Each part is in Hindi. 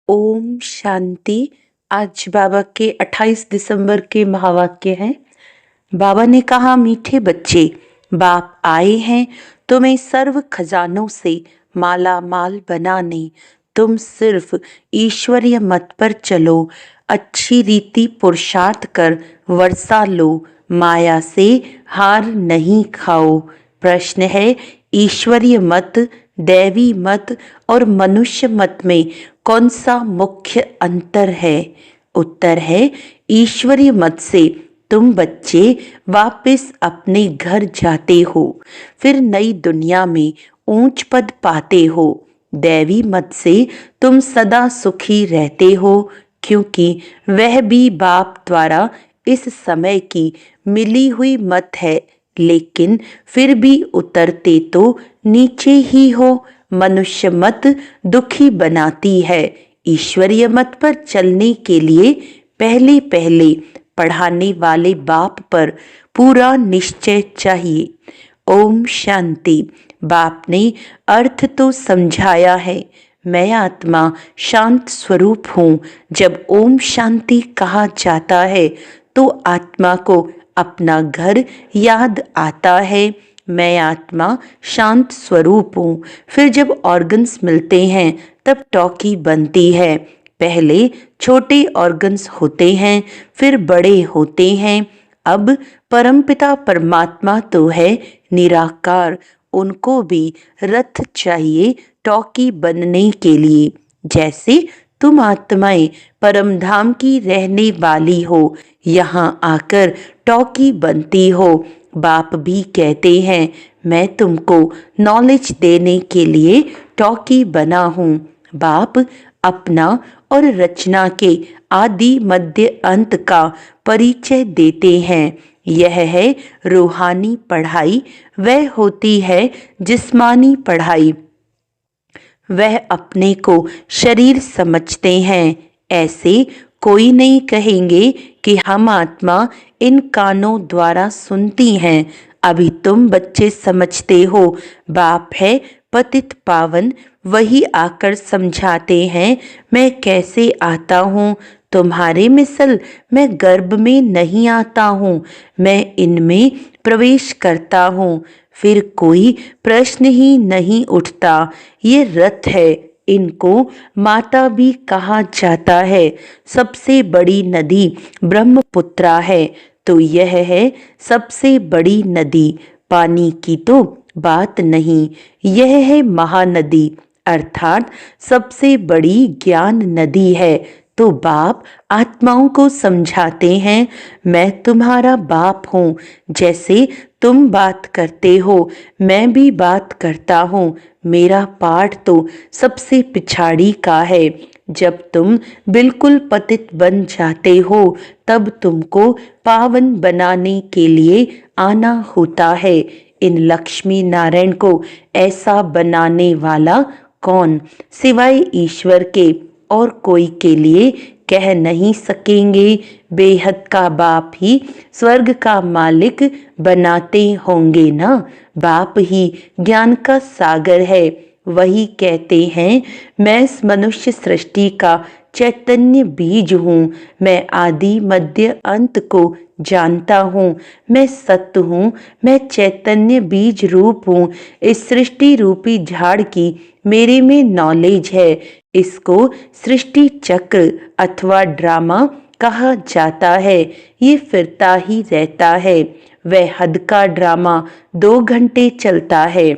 ओम शांति। आज बाबा के 28 दिसंबर के महावाक्य हैं। बाबा ने कहा, मीठे बच्चे, बाप आए हैं तुम्हें सर्व खजानों से माला माल बनाने। तुम सिर्फ ईश्वरीय मत पर चलो, अच्छी रीति पुरुषार्थ कर वर्षा लो, माया से हार नहीं खाओ। प्रश्न है, ईश्वरीय मत, दैवी मत और मनुष्य मत में कौन सा मुख्य अंतर है? उत्तर है, ईश्वरीय मत से तुम बच्चे वापस अपने घर जाते हो, फिर नई दुनिया में ऊंच पद पाते हो। दैवी मत से तुम सदा सुखी रहते हो, क्योंकि वह भी बाप द्वारा इस समय की मिली हुई मत है, लेकिन फिर भी उतरते तो नीचे ही हो। मनुष्य मत दुखी बनाती है। ईश्वरीय मत पर चलने के लिए पहले पहले पढ़ाने वाले बाप पर पूरा निश्चय चाहिए। ओम शांति। बाप ने अर्थ तो समझाया है। मैं आत्मा शांत स्वरूप हूँ। जब ओम शांति कहा जाता है तो आत्मा को अपना घर याद आता है। मैं आत्मा शांत स्वरूप हूँ। फिर जब ऑर्गन्स मिलते हैं तब टॉकी बनती है। पहले छोटे ऑर्गन्स होते हैं, फिर बड़े होते हैं। अब परमपिता परमात्मा तो है निराकार, उनको भी रथ चाहिए टॉकी बनने के लिए। जैसे तुम आत्माएं परम धाम की रहने वाली हो, यहाँ आकर टॉकी बनती हो। बाप भी कहते हैं, मैं तुमको नॉलेज देने के लिए टॉकी बना हूँ। बाप अपना और रचना के आदि मध्य अंत का परिचय देते हैं। यह है रूहानी पढ़ाई, वह होती है जिस्मानी पढ़ाई। वह अपने को शरीर समझते हैं। ऐसे कोई नहीं कहेंगे कि हम आत्मा इन कानों द्वारा सुनती हैं। अभी तुम बच्चे समझते हो बाप है पतित पावन, वही आकर समझाते हैं मैं कैसे आता हूँ। तुम्हारे मिसल मैं गर्भ में नहीं आता हूँ, मैं इनमें प्रवेश करता हूँ। फिर कोई प्रश्न ही नहीं उठता। ये रथ है, इनको माता भी कहा जाता है। सबसे बड़ी नदी ब्रह्मपुत्रा है, तो यह है सबसे बड़ी नदी। पानी की तो बात नहीं, यह है महानदी, अर्थात सबसे बड़ी ज्ञान नदी है। तो बाप आत्माओं को समझाते हैं, मैं तुम्हारा बाप हूँ। जैसे तुम बात करते हो मैं भी बात करता हूँ। मेरा पाठ तो सबसे पिछाड़ी का है। जब तुम बिल्कुल पतित बन जाते हो तब तुमको पावन बनाने के लिए आना होता है। इन लक्ष्मी नारायण को ऐसा बनाने वाला कौन सिवाय ईश्वर के और कोई के लिए कह नहीं सकेंगे। बेहद का बाप ही स्वर्ग का मालिक बनाते होंगे ना। बाप ही ज्ञान का सागर है। वही कहते हैं, मैं इस मनुष्य सृष्टि का चैतन्य बीज हूँ। मैं आदि मध्य अंत को जानता हूँ। मैं सत्य हूँ, मैं चैतन्य बीज रूप हूँ। इस सृष्टि रूपी झाड़ की मेरे में नॉलेज है। इसको सृष्टि चक्र अथवा ड्रामा कहा जाता है। ये फिरता ही रहता है। वह हद का ड्रामा 2 घंटे चलता है।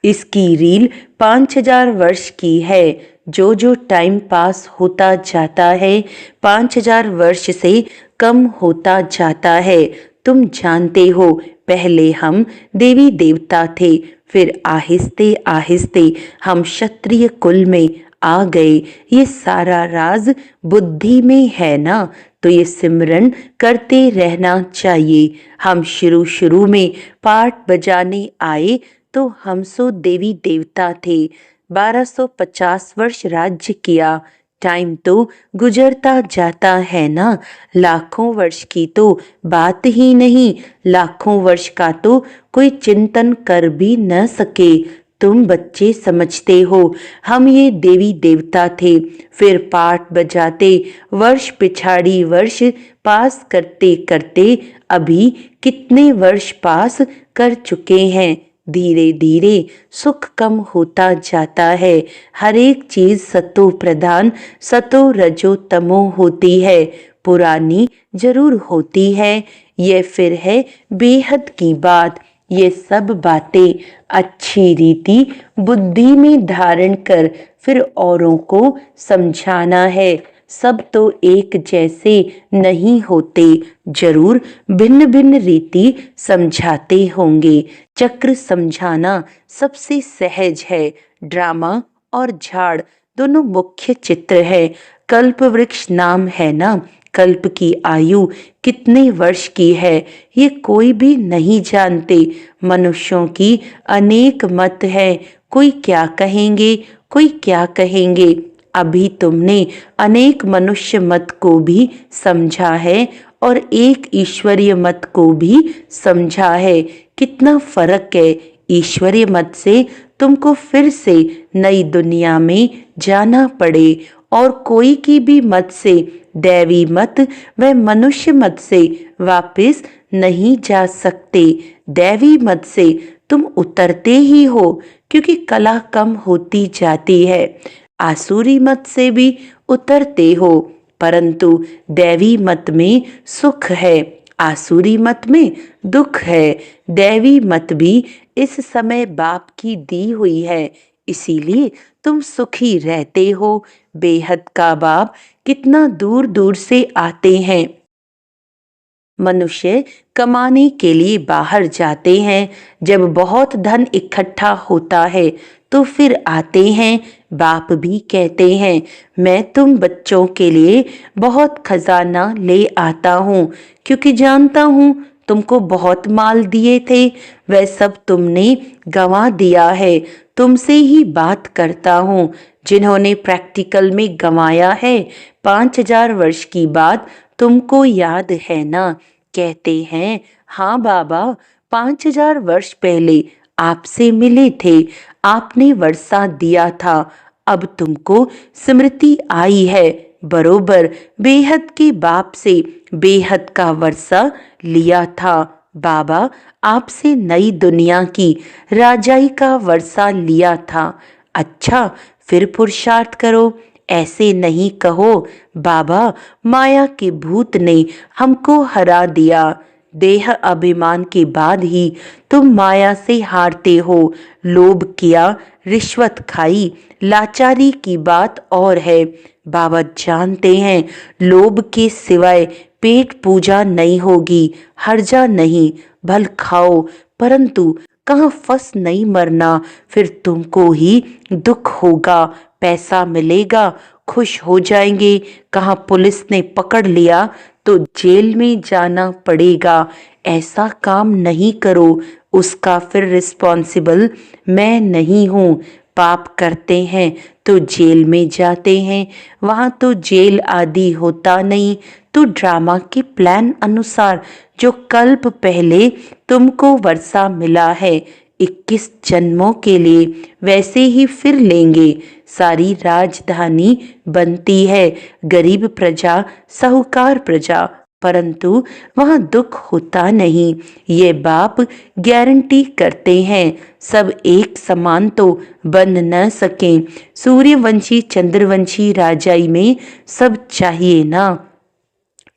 इसकी रील 5000 वर्ष की है। जो जो टाइम पास होता जाता है 5000 वर्ष से कम होता जाता है। तुम जानते हो पहले हम देवी देवता थे, फिर आहिस्ते आहिस्ते हम क्षत्रिय कुल में आ गए। ये सारा राज बुद्धि में है ना, तो ये सिमरन करते रहना चाहिए। हम शुरू शुरू में पाठ बजाने आए तो हम सो देवी देवता थे। 1250 वर्ष राज्य किया। टाइम तो गुजरता जाता है ना। लाखों वर्ष की तो बात ही नहीं, लाखों वर्ष का तो कोई चिंतन कर भी न सके। तुम बच्चे समझते हो हम ये देवी देवता थे, फिर पाठ बजाते वर्ष पिछाड़ी वर्ष पास करते करते अभी कितने वर्ष पास कर चुके हैं। धीरे धीरे सुख कम होता जाता है। हर एक चीज सतो प्रधान सतो रजो तमो होती है, पुरानी जरूर होती है। ये फिर है बेहद की बात। ये सब बातें अच्छी रीति बुद्धि में धारण कर फिर औरों को समझाना है। सब तो एक जैसे नहीं होते, जरूर भिन्न भिन्न रीति समझाते होंगे। चक्र समझाना सबसे सहज है। ड्रामा और झाड़ दोनों मुख्य चित्र है। कल्प वृक्ष नाम है ना, कल्प की आयु कितने वर्ष की है ये कोई भी नहीं जानते। मनुष्यों की अनेक मत है, कोई क्या कहेंगे कोई क्या कहेंगे। अभी तुमने अनेक मनुष्य मत को भी समझा है और एक ईश्वरीय मत को भी समझा है। कितना फर्क है। ईश्वरीय मत से तुमको फिर से नई दुनिया में जाना पड़े और कोई की भी मत से, दैवी मत व मनुष्य मत से वापस नहीं जा सकते। दैवी मत से तुम उतरते ही हो क्योंकि कला कम होती जाती है। आसुरी मत से भी उतरते हो, परंतु दैवी मत में सुख है, आसुरी मत में दुख है। दैवी मत भी इस समय बाप की दी हुई है, इसीलिए तुम सुखी रहते हो। बेहद का बाप कितना दूर दूर से आते हैं। मनुष्य कमाने के लिए बाहर जाते हैं, जब बहुत धन इकट्ठा होता है तो फिर आते हैं। बाप भी कहते हैं मैं तुम बच्चों के लिए बहुत खजाना ले आता हूँ, क्योंकि जानता हूँ तुमको बहुत माल दिए थे, वह सब तुमने गंवा दिया है। तुमसे ही बात करता हूँ जिन्होंने प्रैक्टिकल में गंवाया है। 5000 वर्ष की बात तुमको याद है ना? कहते हैं हाँ बाबा, 5000 वर्ष पहले आपसे मिले थे, आपने वर्षा दिया था, अब तुमको स्मृति आई है। बरोबर बेहद के बाप से बेहद का वर्षा लिया था। बाबा आपसे नई दुनिया की राजाई का वर्षा लिया था। अच्छा फिर पुरुषार्थ करो, ऐसे नहीं कहो बाबा माया के भूत ने हमको हरा दिया। देह अभिमान के बाद ही तुम माया से हारते हो। लोभ किया, रिश्वत खाई, लाचारी की बात और है। बाबा जानते हैं लोभ के सिवाय पेट पूजा नहीं होगी। हर्जा नहीं, भल खाओ, परंतु कहाँ फंस नहीं मरना, फिर तुमको ही दुख होगा। पैसा मिलेगा, खुश हो जाएंगे, कहाँ पुलिस ने पकड़ लिया तो जेल में जाना पड़ेगा। ऐसा काम नहीं करो, उसका फिर रिस्पॉन्सिबल मैं नहीं हूँ। पाप करते हैं तो जेल में जाते हैं, वहाँ तो जेल आदि होता नहीं। तो ड्रामा के प्लान अनुसार जो कल्प पहले तुमको वर्षा मिला है 21 जन्मों के लिए, वैसे ही फिर लेंगे। सारी राजधानी बनती है, गरीब प्रजा साहूकार प्रजा, परंतु वहाँ दुख होता नहीं। ये बाप गारंटी करते हैं। सब एक समान तो बन न सके। सूर्यवंशी चंद्रवंशी राजाई में सब चाहिए ना।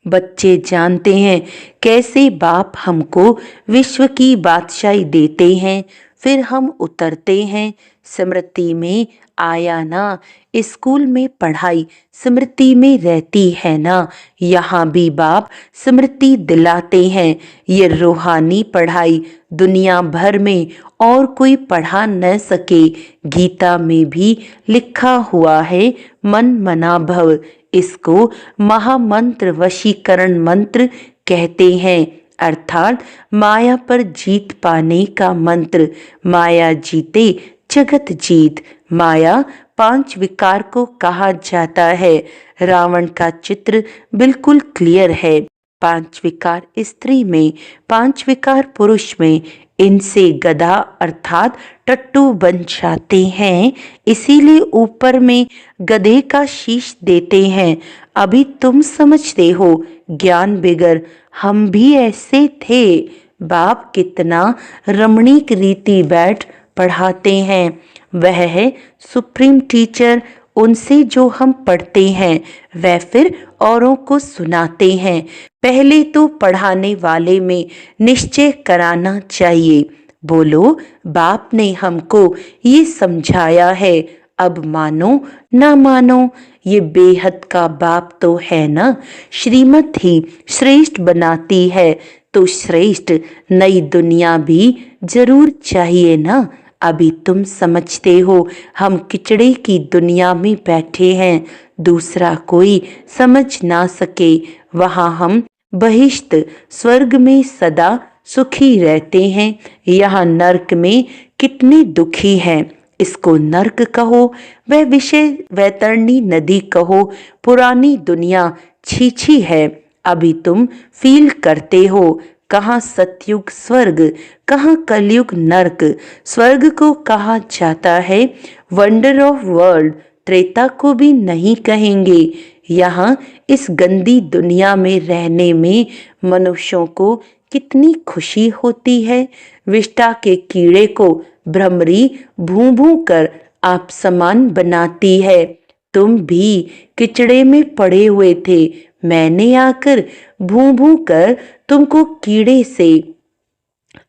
बच्चे जानते हैं कैसे बाप हमको विश्व की बादशाही देते हैं, फिर हम उतरते हैं। स्मृति में आया ना, स्कूल में पढ़ाई स्मृति में रहती है ना, यहाँ भी बाप स्मृति दिलाते हैं। ये रूहानी पढ़ाई दुनिया भर में और कोई पढ़ा न सके। गीता में भी लिखा हुआ है मन मना भव, इसको महामंत्र वशीकरण मंत्र कहते हैं, अर्थात माया पर जीत पाने का मंत्र। माया जीते जगत जीत। माया 5 विकार को कहा जाता है। रावण का चित्र बिल्कुल क्लियर है। 5 विकार स्त्री में, 5 विकार पुरुष में, इनसे गधा अर्थात टट्टू बन जाते हैं, इसीलिए ऊपर में गधे का शीश देते हैं। अभी तुम समझते हो, ज्ञान बिगर हम भी ऐसे थे। बाप कितना रमणीक रीति बैठ पढ़ाते हैं। वह है सुप्रीम टीचर। उनसे जो हम पढ़ते हैं वह फिर औरों को सुनाते हैं। पहले तो पढ़ाने वाले में निश्चय कराना चाहिए। बोलो, बाप ने हमको ये समझाया है, अब मानो ना मानो। ये बेहद का बाप तो है ना। श्रीमत ही श्रेष्ठ बनाती है, तो श्रेष्ठ नई दुनिया भी जरूर चाहिए ना। अभी तुम समझते हो, हम किचड़े की दुनिया में बैठे हैं, दूसरा कोई समझ ना सके। वहां हम बहिश्त स्वर्ग में सदा सुखी रहते हैं। यहाँ नरक में कितने दुखी हैं। इसको नरक कहो, वह विषय वैतरणी नदी कहो, पुरानी दुनिया छीछी है। अभी तुम फील करते हो, कहाँ सतयुग स्वर्ग, कहाँ कलयुग नरक। स्वर्ग को कहा जाता है वंडर ऑफ वर्ल्ड, त्रेता को भी नहीं कहेंगे। यहाँ इस गंदी दुनिया में रहने में मनुष्यों को कितनी खुशी होती है। विष्टा के कीड़े को भ्रमरी भूं भूं कर आप समान बनाती है। तुम भी किचड़े में पड़े हुए थे, मैंने आकर भूं भूं कर तुमको कीड़े से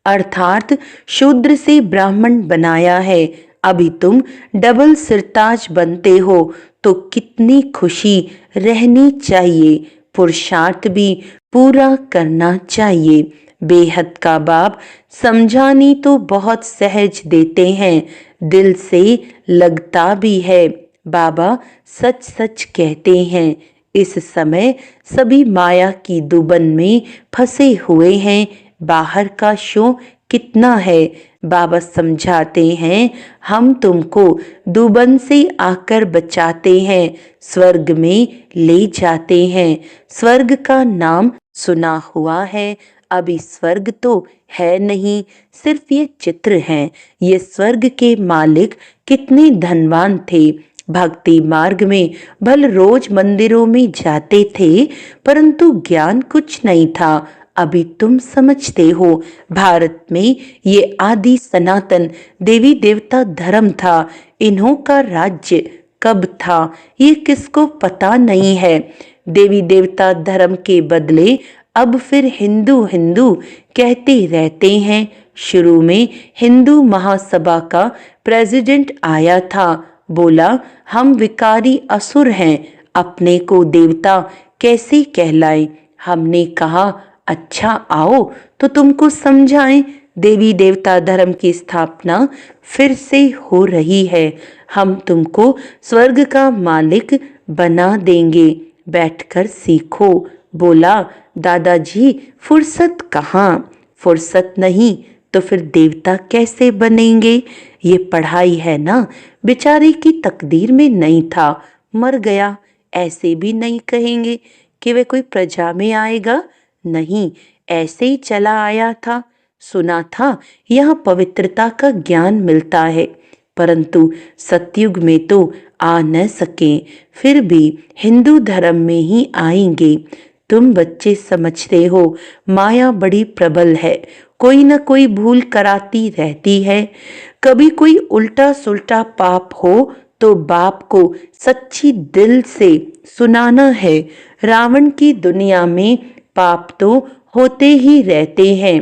अर्थात शूद्र से ब्राह्मण बनाया है। अभी तुम डबल सिरताज बनते हो, तो कितनी खुशी रहनी चाहिए। पुरुषार्थ भी पूरा करना चाहिए। बेहद का बाप समझानी तो बहुत सहज देते हैं, दिल से लगता भी है। बाबा सच सच कहते हैं, इस समय सभी माया की दुबन में फंसे हुए हैं। बाहर का शो कितना है। बाबा समझाते हैं, हम तुमको दुबन से आकर बचाते हैं, स्वर्ग में ले जाते हैं। स्वर्ग का नाम सुना हुआ है, अभी स्वर्ग तो है नहीं, सिर्फ ये चित्र हैं। ये स्वर्ग के मालिक कितने धनवान थे। भक्ति मार्ग में भल रोज मंदिरों में जाते थे, परंतु ज्ञान कुछ नहीं था। अभी तुम समझते हो, भारत में ये आदि सनातन देवी देवता धर्म था। इन्हों का राज्य कब था ये किसको पता नहीं है। देवी देवता धर्म के बदले अब फिर हिंदू हिंदू कहते रहते हैं। शुरू में हिंदू महासभा का प्रेसिडेंट आया था, बोला हम विकारी असुर हैं, अपने को देवता कैसे कहलाएं। हमने कहा अच्छा आओ तो तुमको समझाएं। देवी देवता धर्म की स्थापना फिर से हो रही है। हम तुमको स्वर्ग का मालिक बना देंगे, बैठकर सीखो। बोला दादाजी फुर्सत कहाँ। फुर्सत नहीं तो फिर देवता कैसे बनेंगे। ये पढ़ाई है ना, बेचारे की तकदीर में नहीं था, मर गया। ऐसे भी नहीं कहेंगे कि वे कोई प्रजा में आएगा, नहीं, ऐसे ही चला आया था। सुना था यहाँ पवित्रता का ज्ञान मिलता है, परंतु सतयुग में तो आ न सके, फिर भी हिंदू धर्म में ही आएंगे। तुम बच्चे समझते हो, माया बड़ी प्रबल है, कोई न कोई भूल कराती रहती है। कभी कोई उल्टा सुल्टा पाप हो तो बाप को सच्ची दिल से सुनाना है। रावण की दुनिया में पाप तो होते ही रहते हैं।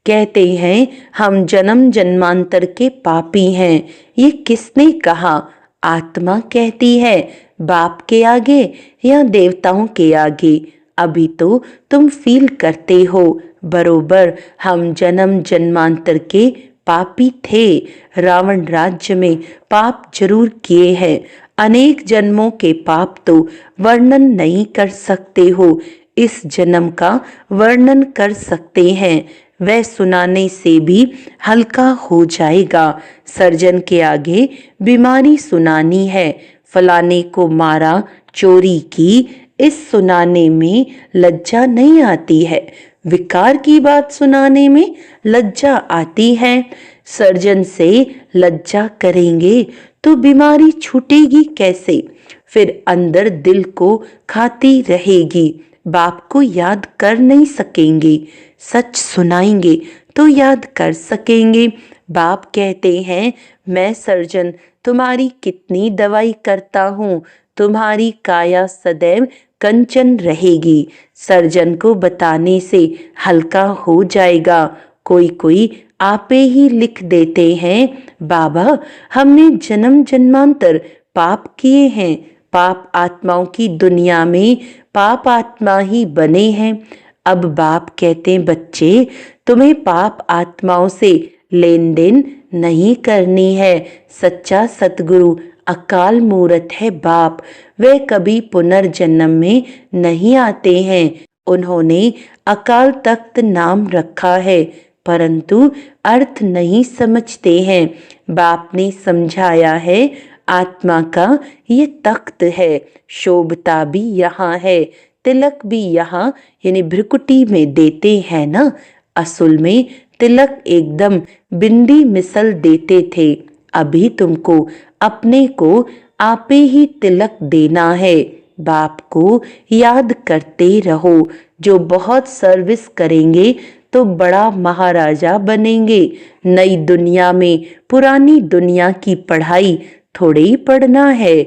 कहते हैं हम जन्म जन्मांतर के पापी हैं। ये किसने कहा। आत्मा कहती है, बाप के आगे या देवताओं के आगे। अभी तो तुम फील करते हो, बरोबर हम जन्म जन्मांतर के पापी थे। रावण राज्य में पाप जरूर किए हैं, अनेक जन्मों के पाप तो वर्णन नहीं कर सकते हो, इस जन्म का वर्णन कर सकते हैं। वह सुनाने से भी हल्का हो जाएगा। सर्जन के आगे बीमारी सुनानी है, फलाने को मारा, चोरी की, इस सुनाने में लज्जा नहीं आती है। विकार की बात सुनाने में लज्जा आती है। सर्जन से लज्जा करेंगे तो बीमारी छूटेगी कैसे? फिर अंदर दिल को खाती रहेगी। बाप को याद कर नहीं सकेंगे, सच सुनाएंगे तो याद कर सकेंगे। बाप कहते हैं, मैं सर्जन तुम्हारी कितनी दवाई करता हूँ, तुम्हारी काया सदैव कंचन रहेगी। सर्जन को बताने से हल्का हो जाएगा। कोई कोई आपे ही लिख देते हैं, बाबा हमने जन्म जन्मांतर पाप किए हैं, पाप आत्माओं की दुनिया में पाप आत्मा ही बने हैं। अब बाप कहते हैं, बच्चे तुम्हें पाप आत्माओं से लेन देन नहीं करनी है। सच्चा सतगुरु अकाल मूरत है बाप, वे कभी पुनर्जन्म में नहीं आते हैं। उन्होंने अकाल तख्त नाम रखा है, परंतु अर्थ नहीं समझते हैं। बाप ने समझाया है, आत्मा का ये तख्त है, शोभता भी यहाँ है, तिलक भी यहाँ यानी भ्रुकुटी में देते हैं ना। असल में तिलक एकदम बिंदी मिसल देते थे। अभी तुमको अपने को आपे ही तिलक देना है। बाप को याद करते रहो। जो बहुत सर्विस करेंगे तो बड़ा महाराजा बनेंगे। नई दुनिया में पुरानी दुनिया की पढ़ाई थोड़े ही पढ़ना है,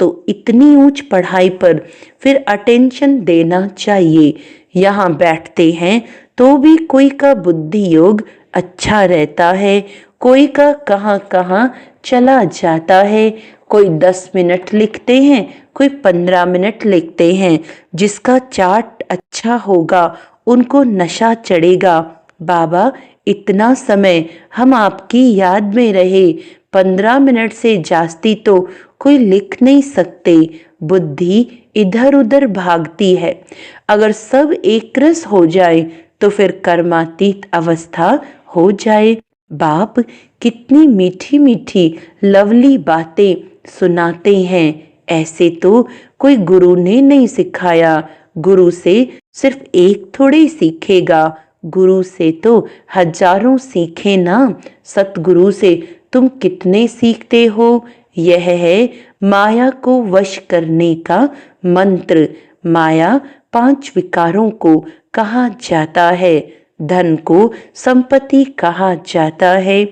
तो इतनी ऊंच पढ़ाई पर फिर अटेंशन देना चाहिए। यहाँ बैठते हैं तो भी कोई का बुद्धि योग अच्छा रहता है, कोई का कहाँ कहाँ चला जाता है। कोई 10 मिनट लिखते हैं, कोई 15 मिनट लिखते हैं। जिसका चार्ट अच्छा होगा उनको नशा चढ़ेगा। बाबा इतना समय हम आपकी याद में रहे, 15 मिनट से जास्ती तो कोई लिख नहीं सकते। बुद्धि इधर उधर भागती है। अगर सब एक रस हो जाए तो फिर कर्मातीत अवस्था हो जाए। बाप कितनी मीठी मीठी लवली बातें सुनाते हैं। ऐसे तो कोई गुरु ने नहीं सिखाया। गुरु से सिर्फ एक थोड़े सीखेगा, गुरु से तो हजारों सीखे ना। सतगुरु से तुम कितने सीखते हो? यह है माया को वश करने का मंत्र। माया 5 विकारों को कहा जाता है। धन को संपत्ति कहा जाता है।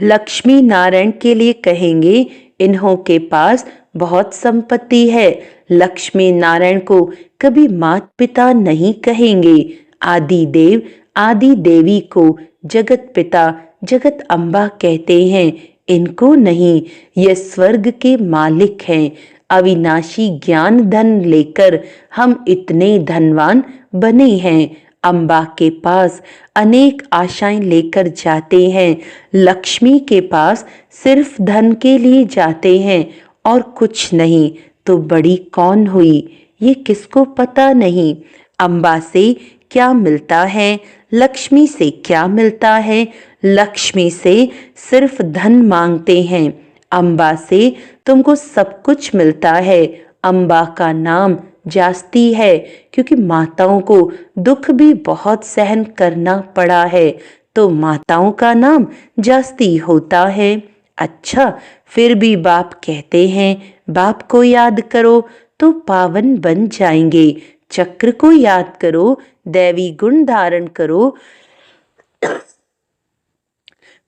लक्ष्मी नारायण के लिए कहेंगे, इन्हों के पास बहुत संपत्ति है। लक्ष्मी नारायण को कभी माता पिता नहीं कहेंगे। आदि देव आदि देवी को जगत पिता जगत अम्बा कहते हैं, इनको नहीं। ये स्वर्ग के मालिक हैं। अविनाशी ज्ञान धन लेकर हम इतने धनवान बने हैं। अम्बा के पास अनेक आशाएं लेकर जाते हैं। लक्ष्मी के पास सिर्फ धन के लिए जाते हैं और कुछ नहीं। तो बड़ी कौन हुई ये किसको पता नहीं। अम्बा से क्या मिलता है, लक्ष्मी से क्या मिलता है? लक्ष्मी से सिर्फ धन मांगते हैं, अम्बा से तुमको सब कुछ मिलता है। अम्बा का नाम जास्ती है क्योंकि माताओं को दुख भी बहुत सहन करना पड़ा है, तो माताओं का नाम जास्ती होता है। अच्छा, फिर भी बाप कहते हैं, बाप को याद करो तो पावन बन जाएंगे। चक्र को याद करो, दैवी गुण धारण करो,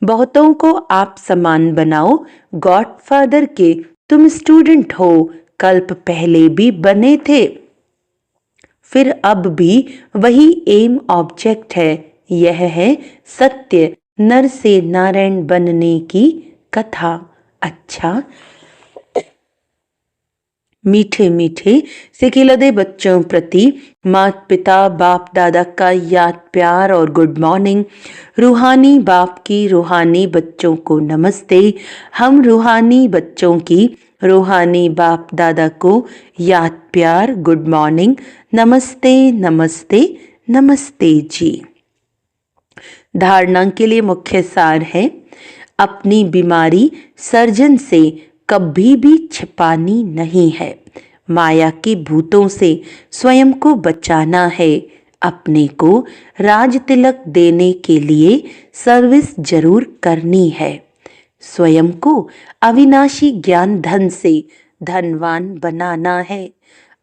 बहुतों को आप समान बनाओ। गॉडफादर के तुम स्टूडेंट हो, कल्प पहले भी बने थे, फिर अब भी वही एम ऑब्जेक्ट है। यह है सत्य नर से नारायण बनने की कथा। अच्छा, मीठे मीठे सिकिलदे बच्चों प्रति माता पिता बाप दादा का याद प्यार और गुड मॉर्निंग। रूहानी बाप की रूहानी बच्चों को नमस्ते। हम रूहानी बच्चों की रूहानी बाप दादा को याद प्यार गुड मॉर्निंग, नमस्ते नमस्ते नमस्ते जी। धारणा के लिए मुख्य सार है, अपनी बीमारी सर्जन से कभी भी छिपानी नहीं है। माया के भूतों से स्वयं को बचाना है। अपने को राज तिलक देने के लिए सर्विस जरूर करनी है। स्वयं को अविनाशी ज्ञान धन से धनवान बनाना है।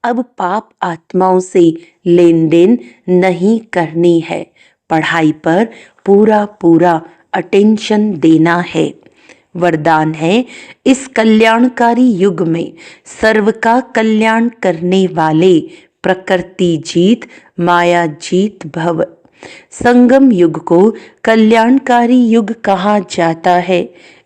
अब पाप आत्माओं से लेन देन नहीं करनी है। पढ़ाई पर पूरा पूरा अटेंशन देना है। वरदान है, इस कल्याणकारी युग में सर्व का कल्याण करने वाले प्रकृति जीत माया जीत भव। संगम युग को कल्याणकारी युग कहा जाता है।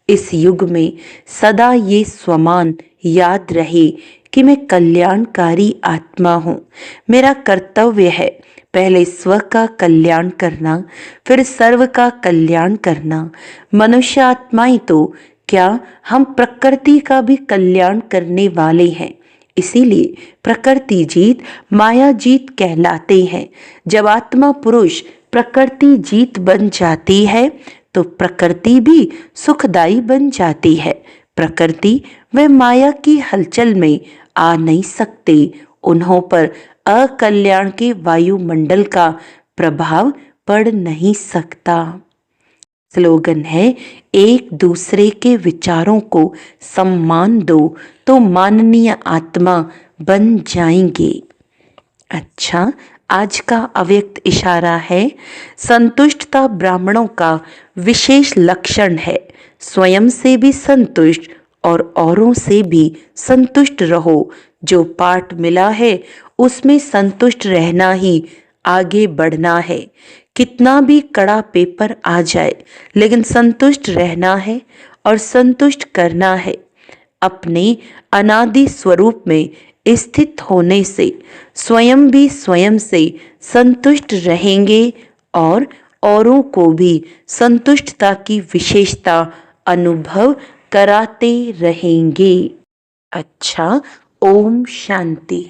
इस युग में सदा ये स्वमान याद रहे कि मैं कल्याणकारी आत्मा हूँ। मेरा कर्तव्य है पहले स्व का कल्याण करना, फिर सर्व का कल्याण करना। मनुष्य आत्माएं तो क्या, हम प्रकृति का भी कल्याण करने वाले हैं। इसीलिए प्रकृति जीत माया जीत कहलाते हैं। जब आत्मा पुरुष प्रकृति जीत बन जाती है तो प्रकृति भी सुखदाई बन जाती है। प्रकृति व माया की हलचल में आ नहीं सकते। उन्हों पर अकल्याण के वायुमंडल का प्रभाव पड़ नहीं सकता। स्लोगन है, एक दूसरे के विचारों को सम्मान दो तो माननीय आत्मा बन जाएंगे। अच्छा, आज का अव्यक्त इशारा है, संतुष्टता ब्राह्मणों का विशेष लक्षण है। स्वयं से भी संतुष्ट और औरों से भी संतुष्ट रहो। जो पाठ मिला है उसमें संतुष्ट रहना ही आगे बढ़ना है। कितना भी कड़ा पेपर आ जाए लेकिन संतुष्ट रहना है और संतुष्ट करना है। अपने अनादि स्वरूप में स्थित होने से स्वयं भी स्वयं से संतुष्ट रहेंगे और औरों को भी संतुष्टता की विशेषता अनुभव कराते रहेंगे। अच्छा, ओम शांति।